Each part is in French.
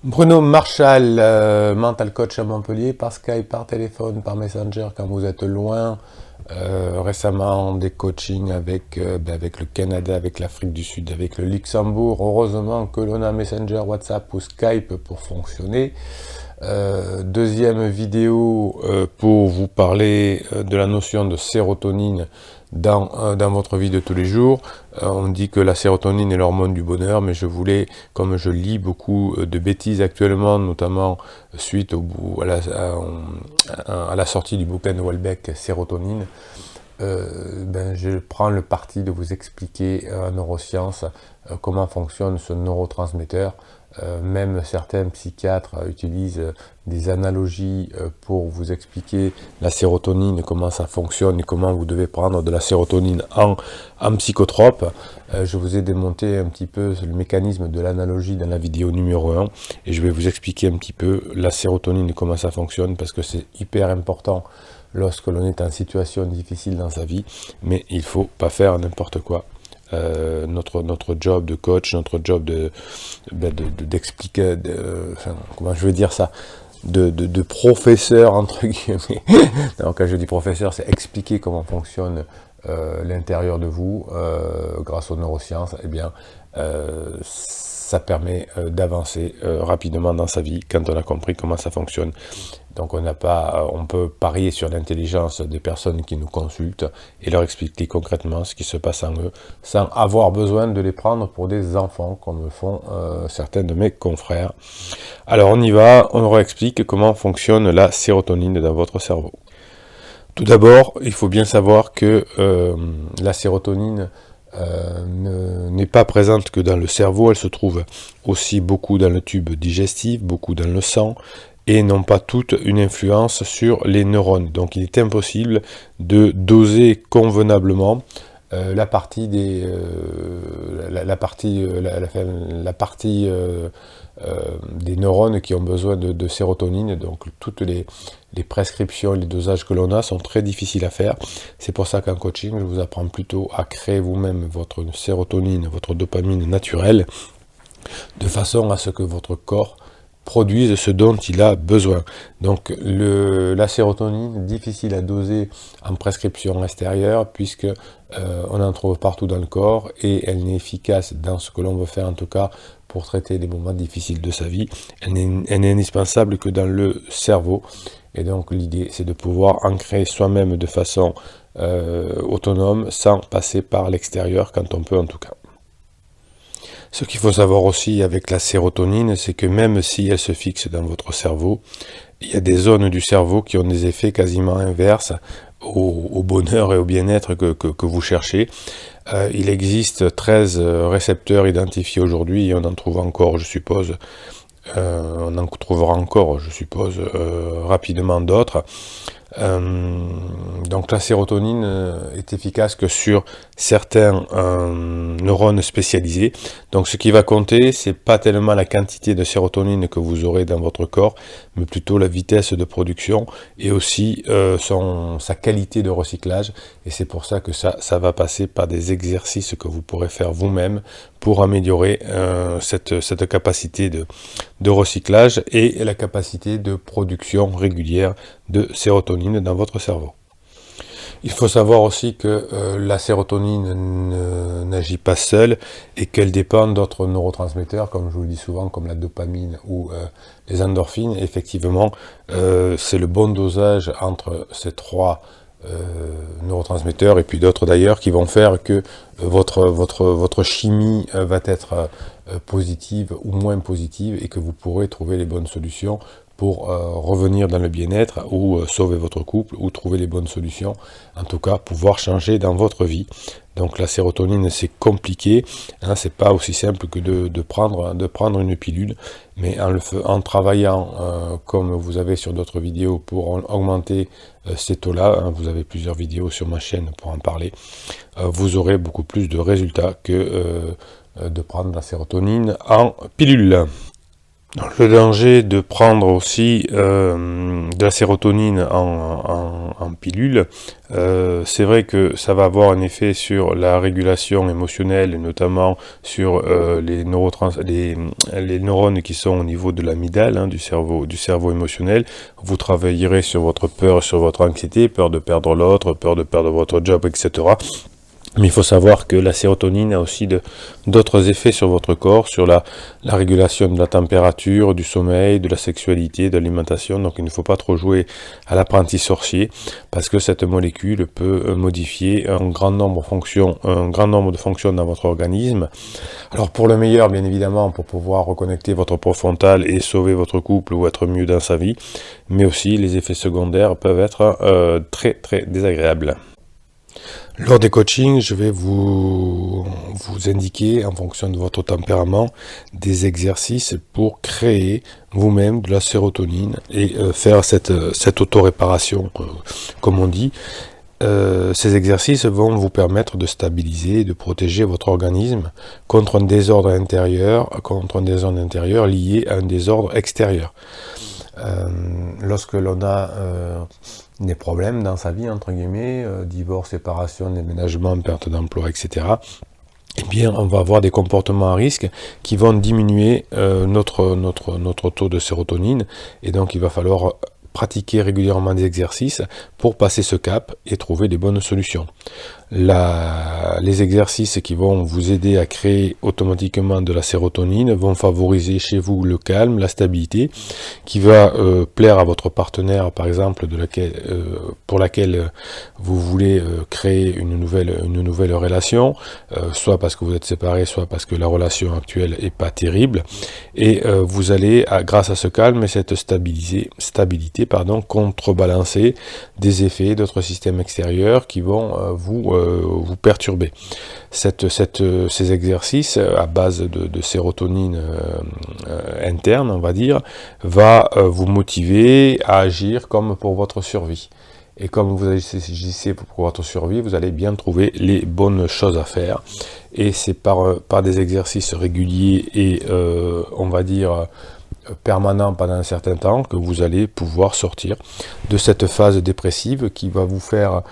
Bruno Marchal, mental coach à Montpellier, par Skype, par téléphone, par Messenger quand vous êtes loin. Récemment, des coachings avec le Canada, avec l'Afrique du Sud, avec le Luxembourg. Heureusement que l'on a Messenger, WhatsApp ou Skype pour fonctionner. Deuxième vidéo pour vous parler de la notion de sérotonine dans votre vie de tous les jours. On dit que la sérotonine est l'hormone du bonheur, mais je voulais, comme je lis beaucoup de bêtises actuellement, notamment suite à la sortie du bouquin de Welbeck, Sérotonine, je prends le parti de vous expliquer en neurosciences comment fonctionne ce neurotransmetteur. Même certains psychiatres utilisent des analogies pour vous expliquer la sérotonine, comment ça fonctionne et comment vous devez prendre de la sérotonine en psychotrope. Je vous ai démonté un petit peu le mécanisme de l'analogie dans la vidéo numéro 1 et je vais vous expliquer un petit peu la sérotonine et comment ça fonctionne parce que c'est hyper important lorsque l'on est en situation difficile dans sa vie, mais il ne faut pas faire n'importe quoi. Notre job de coach, notre job d'expliquer, comment je veux dire ça, de professeur entre guillemets. Non, quand je dis professeur, c'est expliquer comment fonctionne l'intérieur de vous grâce aux neurosciences. Eh bien, ça permet d'avancer rapidement dans sa vie quand on a compris comment ça fonctionne. Donc on peut parier sur l'intelligence des personnes qui nous consultent et leur expliquer concrètement ce qui se passe en eux, sans avoir besoin de les prendre pour des enfants, comme le font certains de mes confrères. Alors on y va, on leur explique comment fonctionne la sérotonine dans votre cerveau. Tout d'abord, il faut bien savoir que la sérotonine n'est pas présente que dans le cerveau, elle se trouve aussi beaucoup dans le tube digestif, beaucoup dans le sang, et n'ont pas toutes une influence sur les neurones. Donc il est impossible de doser convenablement la partie des neurones qui ont besoin de sérotonine. Donc toutes les prescriptions, les dosages que l'on a sont très difficiles à faire. C'est pour ça qu'en coaching, je vous apprends plutôt à créer vous-même votre sérotonine, votre dopamine naturelle, de façon à ce que votre corps produise ce dont il a besoin. Donc la sérotonine, difficile à doser en prescription extérieure, puisque on en trouve partout dans le corps, et elle n'est efficace dans ce que l'on veut faire, en tout cas pour traiter les moments difficiles de sa vie. Elle n'est indispensable que dans le cerveau, et donc l'idée c'est de pouvoir en créer soi-même de façon autonome, sans passer par l'extérieur, quand on peut en tout cas. Ce qu'il faut savoir aussi avec la sérotonine, c'est que même si elle se fixe dans votre cerveau, il y a des zones du cerveau qui ont des effets quasiment inverses au bonheur et au bien-être que vous cherchez. Il existe 13 récepteurs identifiés aujourd'hui et on en trouve encore, je suppose, rapidement d'autres. Donc la sérotonine est efficace que sur certains neurones spécialisés. Donc ce qui va compter, c'est pas tellement la quantité de sérotonine que vous aurez dans votre corps, mais plutôt la vitesse de production et aussi sa qualité de recyclage. Et c'est pour ça que ça va passer par des exercices que vous pourrez faire vous-même pour améliorer cette capacité de recyclage et la capacité de production régulière de sérotonine dans votre cerveau. Il faut savoir aussi que la sérotonine n'agit pas seule et qu'elle dépend d'autres neurotransmetteurs, comme je vous le dis souvent, comme la dopamine ou les endorphines. Effectivement, c'est le bon dosage entre ces trois neurotransmetteurs et puis d'autres d'ailleurs qui vont faire que votre chimie va être positive ou moins positive et que vous pourrez trouver les bonnes solutions pour revenir dans le bien-être ou sauver votre couple ou trouver les bonnes solutions, en tout cas pouvoir changer dans votre vie. Donc la sérotonine c'est compliqué, hein, c'est pas aussi simple que de prendre une pilule, mais en travaillant comme vous avez sur d'autres vidéos pour augmenter ces taux-là, hein, vous avez plusieurs vidéos sur ma chaîne pour en parler, vous aurez beaucoup plus de résultats que de prendre la sérotonine en pilule. Donc, le danger de prendre aussi de la sérotonine en pilule, c'est vrai que ça va avoir un effet sur la régulation émotionnelle, et notamment sur les neurones qui sont au niveau de l'amygdale, hein, du cerveau émotionnel. Vous travaillerez sur votre peur, sur votre anxiété, peur de perdre l'autre, peur de perdre votre job, etc. Mais il faut savoir que la sérotonine a aussi d'autres effets sur votre corps, sur la régulation de la température, du sommeil, de la sexualité, de l'alimentation. Donc il ne faut pas trop jouer à l'apprenti sorcier, parce que cette molécule peut modifier un grand nombre de fonctions dans votre organisme. Alors pour le meilleur, bien évidemment, pour pouvoir reconnecter votre préfrontal et sauver votre couple ou être mieux dans sa vie, mais aussi les effets secondaires peuvent être très très désagréables. Lors des coachings, je vais vous indiquer, en fonction de votre tempérament, des exercices pour créer vous-même de la sérotonine et faire cette auto-réparation, comme on dit. Ces exercices vont vous permettre de stabiliser et de protéger votre organisme contre un désordre intérieur lié à un désordre extérieur. Lorsque l'on a des problèmes dans sa vie, entre guillemets, divorce, séparation, déménagement, perte d'emploi, etc., eh bien, on va avoir des comportements à risque qui vont diminuer notre taux de sérotonine, et donc il va falloir pratiquer régulièrement des exercices pour passer ce cap et trouver des bonnes solutions. Les exercices qui vont vous aider à créer automatiquement de la sérotonine vont favoriser chez vous le calme, la stabilité, qui va plaire à votre partenaire, par exemple, pour laquelle vous voulez créer une nouvelle relation, soit parce que vous êtes séparés, soit parce que la relation actuelle est pas terrible, et vous allez, grâce à ce calme et cette stabilité, contrebalancer des effets d'autres systèmes extérieurs qui vont vous perturber. Ces exercices à base de sérotonine interne, on va dire, va vous motiver à agir comme pour votre survie. Et comme vous agissez pour votre survie, vous allez bien trouver les bonnes choses à faire. Et c'est par des exercices réguliers et on va dire permanent pendant un certain temps que vous allez pouvoir sortir de cette phase dépressive qui va vous faire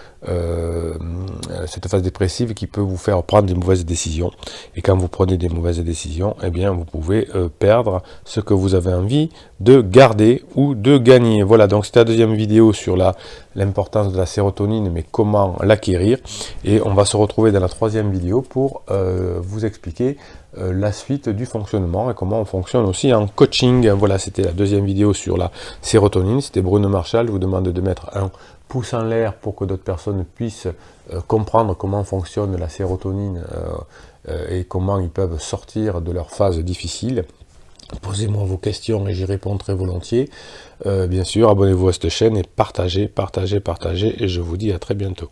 cette phase dépressive qui peut vous faire prendre des mauvaises décisions, et quand vous prenez des mauvaises décisions, eh bien vous pouvez perdre ce que vous avez envie de garder ou de gagner. Voilà, donc c'était la deuxième vidéo sur l'importance de la sérotonine, mais comment l'acquérir, et on va se retrouver dans la troisième vidéo pour vous expliquer la suite du fonctionnement et comment on fonctionne aussi en coaching. Voilà, c'était la deuxième vidéo sur la sérotonine. C'était Bruno Marchal. Je vous demande de mettre un pouce en l'air pour que d'autres personnes puissent comprendre comment fonctionne la sérotonine et comment ils peuvent sortir de leur phase difficile. Posez-moi vos questions et j'y répondrai volontiers. Bien sûr, abonnez-vous à cette chaîne et partagez, et je vous dis à très bientôt.